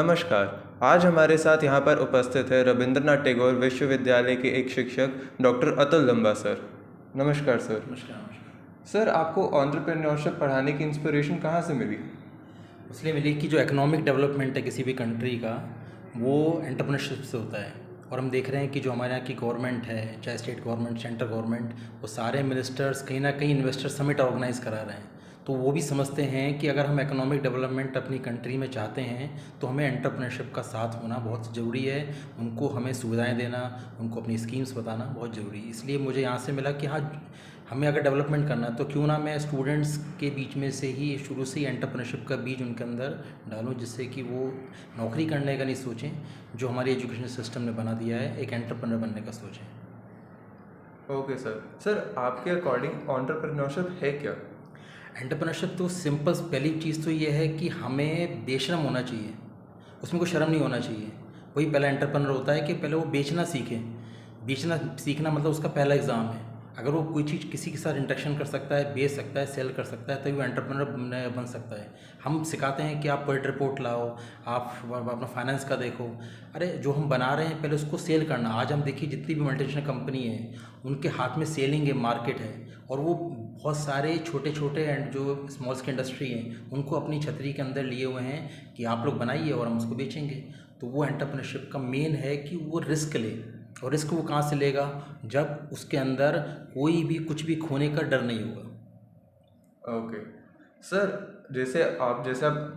नमस्कार। आज हमारे साथ यहाँ पर उपस्थित है रविंद्रनाथ टैगोर विश्वविद्यालय के एक शिक्षक डॉक्टर अतुल लंबा सर। नमस्कार सर। नमस्कार नमस्कार। सर, आपको एंटरप्रेन्योरशिप पढ़ाने की इंस्पिरेशन कहाँ से मिली? इसलिए मिली कि जो इकोनॉमिक डेवलपमेंट है किसी भी कंट्री का, वो एंटरप्रेन्योरशिप से होता है। और हम देख रहे हैं कि जो हमारे यहाँ की गवर्नमेंट है, चाहे स्टेट गवर्नमेंट, सेंट्रल गवर्नमेंट, वो सारे मिनिस्टर्स कहीं ना कहीं इन्वेस्टर समिट ऑर्गेनाइज करा रहे हैं। तो वो भी समझते हैं कि अगर हम इकोनॉमिक डेवलपमेंट अपनी कंट्री में चाहते हैं तो हमें एंटरप्रेन्योरशिप का साथ होना बहुत ज़रूरी है। उनको हमें सुविधाएं देना, उनको अपनी स्कीम्स बताना बहुत ज़रूरी है। इसलिए मुझे यहाँ से मिला कि हाँ, हमें अगर डेवलपमेंट करना है तो क्यों ना मैं स्टूडेंट्स के बीच में से ही शुरू से ही एंटरप्रेन्योरशिप का बीज उनके अंदर डालूं, जिससे कि वो नौकरी करने का नहीं सोचें, जो हमारी एजुकेशन सिस्टम ने बना दिया है, एक एंटरप्रेन्योर बनने का सोचें। Okay sir. सर, आपके अकॉर्डिंग एंटरप्रेन्योरशिप है क्या? एंटरप्रेन्योरशिप तो सिंपल पहली चीज़ तो ये है कि हमें बेशर्म होना चाहिए, उसमें कोई शर्म नहीं होना चाहिए। वही पहला एंटरप्रेन्योर होता है कि पहले वो बेचना सीखे। बेचना सीखना मतलब उसका पहला एग्ज़ाम है। अगर वो कोई चीज़ किसी के साथ इंटरेक्शन कर सकता है, बेच सकता है, सेल कर सकता है, तभी वो एंटरप्रेन्योर बन सकता है। हम सिखाते हैं कि आप क्रेडिट रिपोर्ट लाओ, आप अपना फाइनेंस का देखो। अरे जो हम बना रहे हैं पहले उसको सेल करना। आज हम देखिए जितनी भी मल्टीनेशनल कंपनी है, उनके हाथ में सेलिंग है, मार्केट है, और वो बहुत सारे छोटे छोटे एंड जो स्मॉल स्केल इंडस्ट्री हैं उनको अपनी छतरी के अंदर लिए हुए हैं कि आप लोग बनाइए और हम उसको बेचेंगे। तो वो एंटरप्रेन्योरशिप का मेन है कि वो रिस्क ले। और रिस्क वो कहाँ से लेगा? जब उसके अंदर कोई भी कुछ भी खोने का डर नहीं होगा। ओके सर, जैसे आप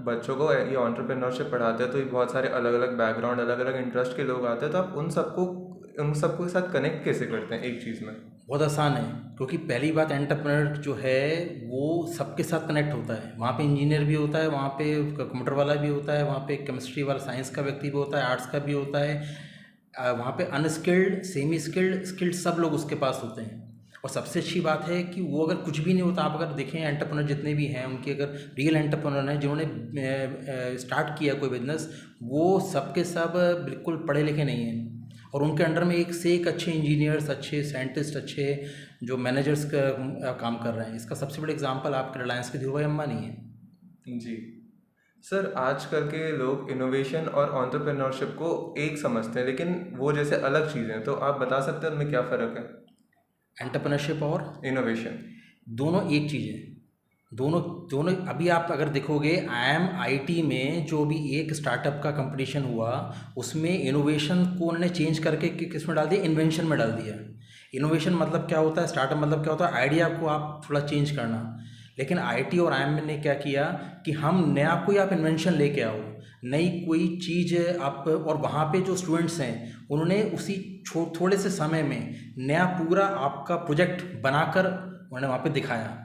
बच्चों को ये एंटरप्रेन्योरशिप पढ़ाते हैं तो ये बहुत सारे अलग अलग बैकग्राउंड, अलग अलग इंटरेस्ट के लोग आते हैं, तो आप उन सबको के साथ कनेक्ट कैसे करते हैं एक चीज़ में? बहुत आसान है, क्योंकि पहली बात एंटरप्रेन्योर जो है वो सबके साथ कनेक्ट होता है। वहाँ पे इंजीनियर भी होता है, वहाँ पे कंप्यूटर वाला भी होता है, वहाँ पे केमिस्ट्री वाला, साइंस का व्यक्ति भी होता है, आर्ट्स का भी होता है। वहाँ पे अनस्किल्ड, सेमी स्किल्ड, स्किल्ड सब लोग उसके पास होते हैं। और सबसे अच्छी बात है कि वो अगर कुछ भी नहीं होता, आप अगर देखें एंटरप्रेन्योर जितने भी हैं, उनके अगर रियल एंटरप्रेन्योर हैं जिन्होंने स्टार्ट किया कोई बिजनेस, वो सब के सब बिल्कुल पढ़े लिखे नहीं हैं। और उनके अंडर में एक से एक अच्छे इंजीनियर्स, अच्छे साइंटिस्ट, अच्छे जो मैनेजर्स का काम कर रहे हैं। इसका सबसे बड़ा एग्जांपल आपके रिलायंस के धीरू भाई अंबानी है। जी सर, आजकल के लोग इनोवेशन और एंटरप्रेन्योरशिप को एक समझते हैं, लेकिन वो जैसे अलग चीज़ें हैं, तो आप बता सकते हैं उनमें क्या फ़र्क है? एंटरप्रेन्योरशिप और इनोवेशन दोनों एक चीज़ है। दोनों दोनों अभी आप अगर देखोगे IIMIT में जो भी एक स्टार्टअप का कंपटीशन हुआ, उसमें इनोवेशन को उन्होंने चेंज करके किस में डाल दिया? इन्वेंशन में डाल दिया। इनोवेशन मतलब क्या होता है? स्टार्टअप मतलब क्या होता है? आइडिया को आप थोड़ा चेंज करना। लेकिन IT और IIM ने क्या किया कि हम नया कोई आप इन्वेंशन लेके आओ, नई कोई चीज़ आप, और वहाँ पे जो स्टूडेंट्स हैं उन्होंने उसी थोड़े से समय में नया पूरा आपका प्रोजेक्ट बनाकर उन्होंने वहाँ पे दिखाया।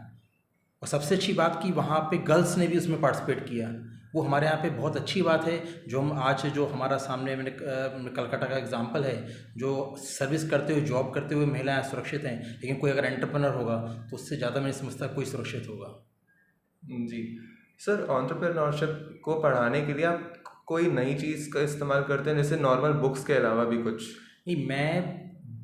और सबसे अच्छी बात कि वहाँ पे गर्ल्स ने भी उसमें पार्टिसिपेट किया। वो हमारे यहाँ पे बहुत अच्छी बात है। जो हम आज जो हमारा सामने मैंने कलकत्ता का एग्जांपल है, जो सर्विस करते हुए, जॉब करते हुए महिलाएं सुरक्षित हैं, लेकिन कोई अगर एंटरप्रेन्योर होगा तो उससे ज़्यादा मैं नहीं समझता कोई सुरक्षित होगा। जी सर, एंटरप्रेन्योरशिप को पढ़ाने के लिए आप कोई नई चीज़ का इस्तेमाल करते हैं, जैसे नॉर्मल बुक्स के अलावा भी कुछ? नहीं, मैं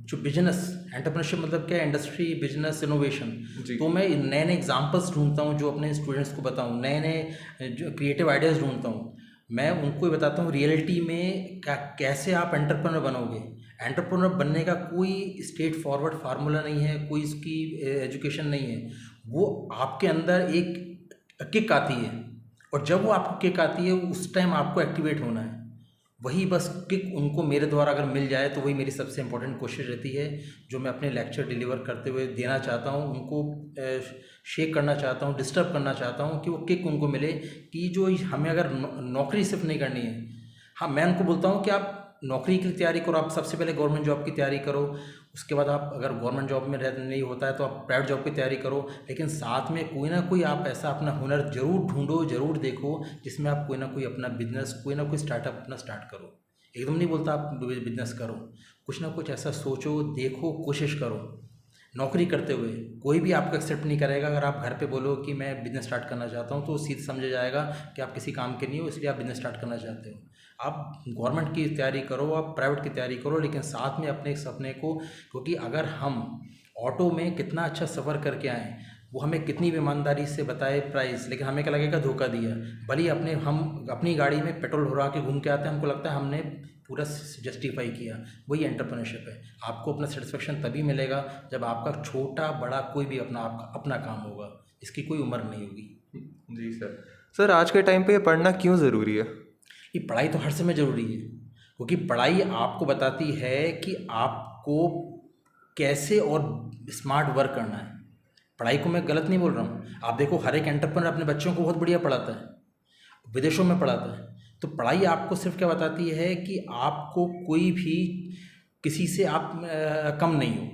जो बिजनेस एंटरप्रेन्योरशिप मतलब क्या, इंडस्ट्री, बिजनेस, इनोवेशन, जी। तो मैं नए नए एग्जांपल्स ढूंढता हूँ जो अपने स्टूडेंट्स को बताऊँ, नए नए जो क्रिएटिव आइडियाज़ ढूंढता हूँ। मैं उनको ही बताता हूँ रियलिटी में कैसे आप एंटरप्रेन्योर बनोगे। एंटरप्रेन्योर बनने का कोई स्ट्रेट फॉरवर्ड फार्मूला नहीं है, कोई इसकी एजुकेशन नहीं है। वो आपके अंदर एक किक आती है, और जब वो आपको किक आती है उस टाइम आपको एक्टिवेट होना है। वही बस किक उनको मेरे द्वारा अगर मिल जाए तो वही मेरी सबसे इम्पोर्टेंट कोशिश रहती है, जो मैं अपने लेक्चर डिलीवर करते हुए देना चाहता हूँ। उनको शेक करना चाहता हूँ, डिस्टर्ब करना चाहता हूँ कि वो किक उनको मिले कि जो हमें अगर नौकरी सिर्फ नहीं करनी है। हाँ, मैं उनको बोलता हूँ कि आप नौकरी की तैयारी करो, आप सबसे पहले गवर्नमेंट जॉब की तैयारी करो, उसके बाद आप अगर गवर्नमेंट जॉब में नहीं होता है तो आप प्राइवेट जॉब की तैयारी करो, लेकिन साथ में कोई ना कोई आप ऐसा अपना हुनर ज़रूर ढूंढो, ज़रूर देखो, जिसमें आप कोई ना कोई अपना बिजनेस, कोई ना कोई स्टार्टअप अपना स्टार्ट करो। एकदम नहीं बोलता आप बिजनेस करो, कुछ ना कुछ ऐसा सोचो, देखो, कोशिश करो। नौकरी करते हुए कोई भी आपको एक्सेप्ट नहीं करेगा। अगर आप घर पे बोलो कि मैं बिज़नेस स्टार्ट करना चाहता हूँ, तो सीधे समझा जाएगा कि आप किसी काम के नहीं हो, इसलिए आप बिज़नेस स्टार्ट करना चाहते हो। आप गवर्नमेंट की तैयारी करो, आप प्राइवेट की तैयारी करो, लेकिन साथ में अपने सपने को, क्योंकि अगर हम ऑटो में कितना अच्छा सफ़र करके आएँ, वो हमें कितनी भी ईमानदारी से बताए प्राइस, लेकिन हमें क्या लगेगा धोखा दिया। भले ही हम अपनी गाड़ी में पेट्रोल भरवा के घूम के आते हैं, हमको लगता है हमने पूरा जस्टिफाई किया। वही एंटरप्रेन्योरशिप है। आपको अपना सेटिस्फेक्शन तभी मिलेगा जब आपका छोटा बड़ा कोई भी आपका अपना काम होगा, इसकी कोई उम्र नहीं होगी। जी सर। सर आज के टाइम पे ये पढ़ना क्यों ज़रूरी है? ये पढ़ाई तो हर समय ज़रूरी है, क्योंकि पढ़ाई आपको बताती है कि आपको कैसे और स्मार्ट वर्क करना है। पढ़ाई को मैं गलत नहीं बोल रहा हूँ। आप देखो, हर एक एंटरप्रेन्योर अपने बच्चों को बहुत बढ़िया पढ़ाता है, विदेशों में पढ़ाता है। तो पढ़ाई आपको सिर्फ क्या बताती है कि आपको कोई भी किसी से आप कम नहीं हो।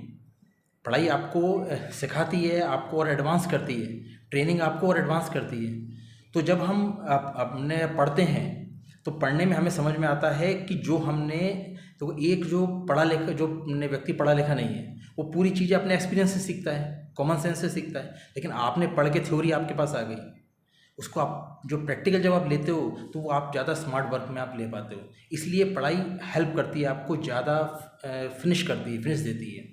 पढ़ाई आपको सिखाती है, आपको और एडवांस करती है, ट्रेनिंग आपको और एडवांस करती है। तो जब हम अपने पढ़ते हैं तो पढ़ने में हमें समझ में आता है कि जो हमने, तो एक जो पढ़ा लिखा, जो व्यक्ति पढ़ा लिखा नहीं है, वो पूरी चीज़ें अपने एक्सपीरियंस से सीखता है, कॉमन सेंस से सीखता है। लेकिन आपने पढ़ के थ्योरी आपके पास आ गई, उसको आप जो प्रैक्टिकल जब आप लेते हो तो वो आप ज़्यादा स्मार्ट वर्क में आप ले पाते हो। इसलिए पढ़ाई हेल्प करती है, आपको ज़्यादा फिनिश करती है, फिनिश देती है।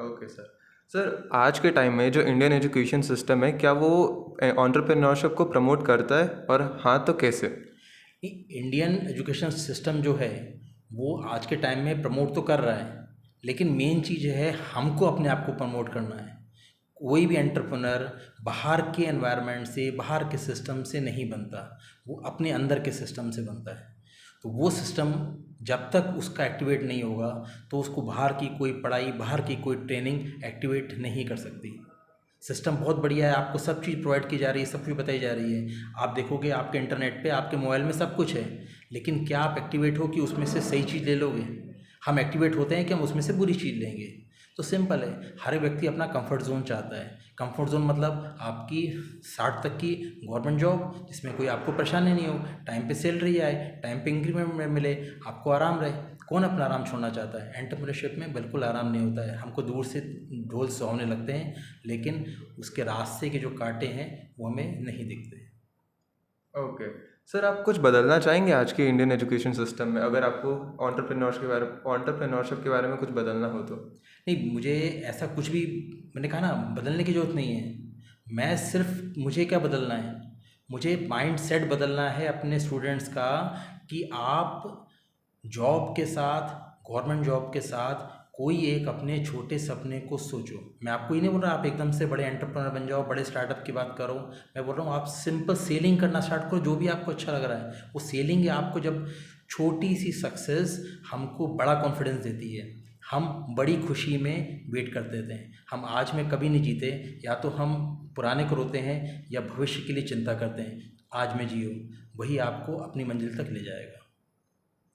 Okay sir. सर आज के टाइम में जो इंडियन एजुकेशन सिस्टम है, क्या वो एंटरप्रेन्योरशिप को प्रमोट करता है, और हाँ तो कैसे? इंडियन एजुकेशन सिस्टम जो है वो आज के टाइम में प्रमोट तो कर रहा है, लेकिन मेन चीज़ है हमको अपने आप को प्रमोट करना है। कोई भी एंटरप्रेन्योर बाहर के एनवायरनमेंट से, बाहर के सिस्टम से नहीं बनता, वो अपने अंदर के सिस्टम से बनता है। तो वो सिस्टम जब तक उसका एक्टिवेट नहीं होगा तो उसको बाहर की कोई पढ़ाई, बाहर की कोई ट्रेनिंग एक्टिवेट नहीं कर सकती। सिस्टम बहुत बढ़िया है, आपको सब चीज़ प्रोवाइड की जा रही है, सब चीज़ बताई जा रही है। आप देखोगे आपके इंटरनेट पे, आपके मोबाइल में सब कुछ है, लेकिन क्या आप एक्टिवेट हो कि उसमें से सही चीज़ ले लोगे? हम एक्टिवेट होते हैं कि हम उसमें से बुरी चीज़ लेंगे। तो सिंपल है, हर व्यक्ति अपना कंफर्ट जोन चाहता है। कंफर्ट जोन मतलब आपकी 60 तक की गवर्नमेंट जॉब, जिसमें कोई आपको परेशानी नहीं हो, टाइम पे सैलरी आए, टाइम पे इंक्रीमेंट मिले, आपको आराम रहे। कौन अपना आराम छोड़ना चाहता है? एंटरप्रेन्योरशिप में बिल्कुल आराम नहीं होता है। हमको दूर से ढोल सुहावने लगते हैं, लेकिन उसके रास्ते के जो कांटे हैं वो हमें नहीं दिखते। ओके सर, आप कुछ बदलना चाहेंगे आज के इंडियन एजुकेशन सिस्टम में, अगर आपको एंटरप्रेन्योरशिप के बारे में कुछ बदलना हो तो? नहीं, मुझे ऐसा कुछ भी, मैंने कहा ना, बदलने की ज़रूरत नहीं है। मैं सिर्फ, मुझे क्या बदलना है, मुझे माइंड सेट बदलना है अपने स्टूडेंट्स का, कि आप जॉब के साथ, गवर्नमेंट जॉब के साथ कोई एक अपने छोटे सपने को सोचो। मैं आपको ये नहीं बोल रहा आप एकदम से बड़े एंटरप्रेन्योर बन जाओ, बड़े स्टार्टअप की बात करो। मैं बोल रहा हूँ आप सिंपल सेलिंग करना स्टार्ट करो, जो भी आपको अच्छा लग रहा है वो सेलिंग है। आपको जब छोटी सी सक्सेस हमको बड़ा कॉन्फिडेंस देती है, हम बड़ी खुशी में वेट करते थे। हम आज में कभी नहीं जीते, या तो हम पुराने को रोते हैं या भविष्य के लिए चिंता करते हैं। आज में जियो, वही आपको अपनी मंजिल तक ले जाएगा।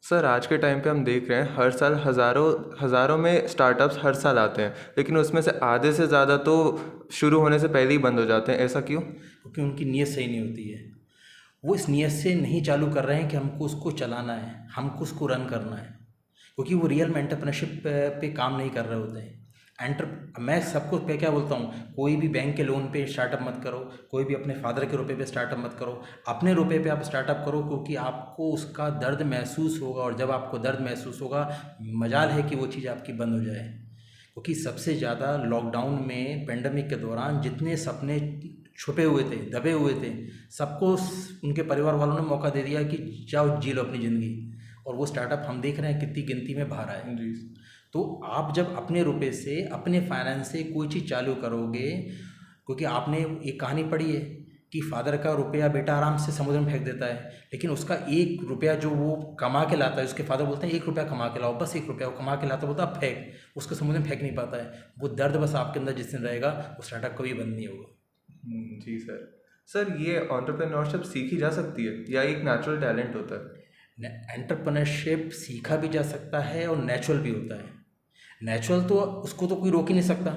सर आज के टाइम पे हम देख रहे हैं हर साल हज़ारों में स्टार्टअप्स हर साल आते हैं, लेकिन उसमें से आधे से ज़्यादा तो शुरू होने से पहले ही बंद हो जाते हैं। ऐसा क्यों? क्योंकि उनकी नीयत सही नहीं होती है। वो इस नीयत से नहीं चालू कर रहे हैं कि हमको उसको चलाना है, हमको उसको रन करना है, क्योंकि वो रियल में एंटरप्रेन्योरशिप पे काम नहीं कर रहे होते हैं। मैं सबको पे क्या बोलता हूँ, कोई भी बैंक के लोन पे स्टार्टअप मत करो, कोई भी अपने फादर के रुपए पे स्टार्टअप मत करो, अपने रुपए पे आप स्टार्टअप करो, क्योंकि आपको उसका दर्द महसूस होगा, और जब आपको दर्द महसूस होगा, मजाल है कि वो चीज़ आपकी बंद हो जाए। क्योंकि सबसे ज़्यादा लॉकडाउन में, पेंडेमिक के दौरान जितने सपने छुपे हुए थे, दबे हुए थे, सबको उनके परिवार वालों ने मौका दे दिया कि जाओ जी लो अपनी ज़िंदगी, और वो स्टार्टअप हम देख रहे हैं कितनी गिनती में बाहर आए। जी। तो आप जब अपने रुपए से, अपने फाइनेंस से कोई चीज़ चालू करोगे, क्योंकि आपने एक कहानी पढ़ी है कि फादर का रुपया बेटा आराम से समुद्र में फेंक देता है, लेकिन उसका 1 रुपया जो वो कमा के लाता है, उसके फादर बोलते हैं 1 रुपया कमा के लाओ, बस 1 रुपया वो कमा के लाता, बोलता अब फेंक, उसको समुद्र में फेंक नहीं पाता है। वो दर्द बस आपके अंदर जिस दिन रहेगा, वो स्टार्टअप कभी बंद नहीं होगा। जी सर। सर ये एंटरप्रेन्योरशिप सीखी जा सकती है या एक नेचुरल टैलेंट होता है? एंटरप्रेन्योरशिप सीखा भी जा सकता है और नेचुरल भी होता है। नेचुरल तो उसको तो कोई रोक ही नहीं सकता,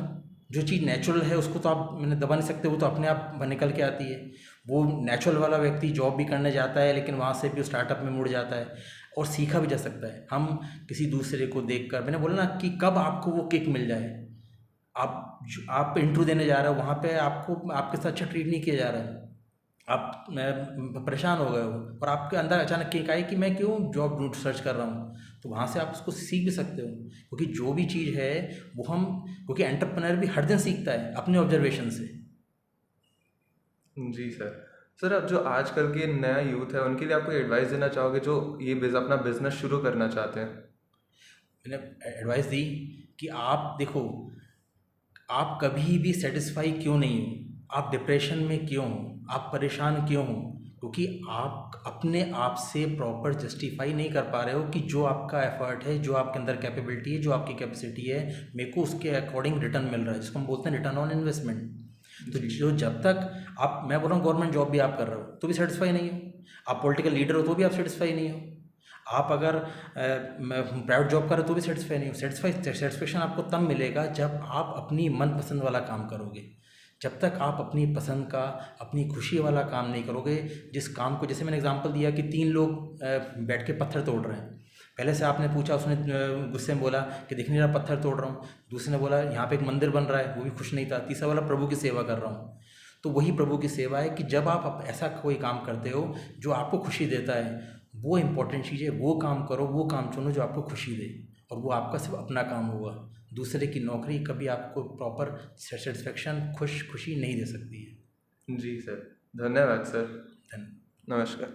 जो चीज़ नेचुरल है उसको तो आप मैंने दबा नहीं सकते, वो तो अपने आप निकल के आती है। वो नेचुरल वाला व्यक्ति जॉब भी करने जाता है, लेकिन वहाँ से भी स्टार्टअप में मुड़ जाता है, और सीखा भी जा सकता है। हम किसी दूसरे को देखकर, मैंने बोला ना कि कब आपको वो किक मिल जाए, आप इंटरव्यू देने जा रहे हो, वहाँ पे आपको आपके साथ अच्छा ट्रीट नहीं किया जा रहा है, आप परेशान हो गए हो, और आपके अंदर अचानक किक आई कि मैं क्यों जॉब ढूंढ सर्च कर रहा हूँ, तो वहाँ से आप उसको सीख भी सकते हो। क्योंकि जो भी चीज़ है वो हम, क्योंकि एंटरप्रेन्योर भी हर दिन सीखता है अपने ऑब्जर्वेशन से। जी सर। सर, अब जो आजकल के नया यूथ है उनके लिए आप कोई एडवाइस देना चाहोगे जो ये अपना बिजनेस शुरू करना चाहते हैं? मैंने एडवाइस दी कि आप देखो, आप कभी भी सेटिस्फाई क्यों नहीं हो, आप डिप्रेशन में क्यों हो, आप परेशान क्यों हो, क्योंकि आप अपने आप से प्रॉपर जस्टिफाई नहीं कर पा रहे हो कि जो आपका एफर्ट है, जो आपके अंदर कैपेबिलिटी है, जो आपकी कैपेसिटी है, मेरे को उसके अकॉर्डिंग रिटर्न मिल रहा है, जिसको हम बोलते हैं रिटर्न ऑन इन्वेस्टमेंट। तो जी। जो जब तक आप, मैं बोल रहा हूँ गवर्नमेंट जॉब भी आप कर रहे हो तो भी सेटिस्फाई नहीं हो, आप पॉलिटिकल लीडर हो तो भी आप सेटिस्फाई नहीं हो, आप अगर प्राइवेट जॉब कर रहे हो तो भी सेटिस्फाई नहीं हो। सेटिस्फेक्शन आपको तब मिलेगा जब आप अपनी मनपसंद वाला काम करोगे। जब तक आप अपनी पसंद का, अपनी खुशी वाला काम नहीं करोगे, जिस काम को, जैसे मैंने एग्जांपल दिया कि 3 लोग बैठ के पत्थर तोड़ रहे हैं, पहले से आपने पूछा, उसने गुस्से में बोला कि दिख नहीं रहा पत्थर तोड़ रहा हूँ, दूसरे ने बोला यहाँ पे एक मंदिर बन रहा है, वो भी खुश नहीं था, तीसरा वाला प्रभु की सेवा कर रहा हूँ। तो वही प्रभु की सेवा है कि जब आप ऐसा कोई काम करते हो जो आपको खुशी देता है, वो इम्पोर्टेंट चीज़ है, वो काम करो, वो काम चुनो जो आपको खुशी दे, और वो आपका सिर्फ अपना काम होगा। दूसरे की नौकरी कभी आपको प्रॉपर सेटिस्फेक्शन, खुशी नहीं दे सकती है। जी सर, धन्यवाद सर। धन्यवाद। नमस्कार।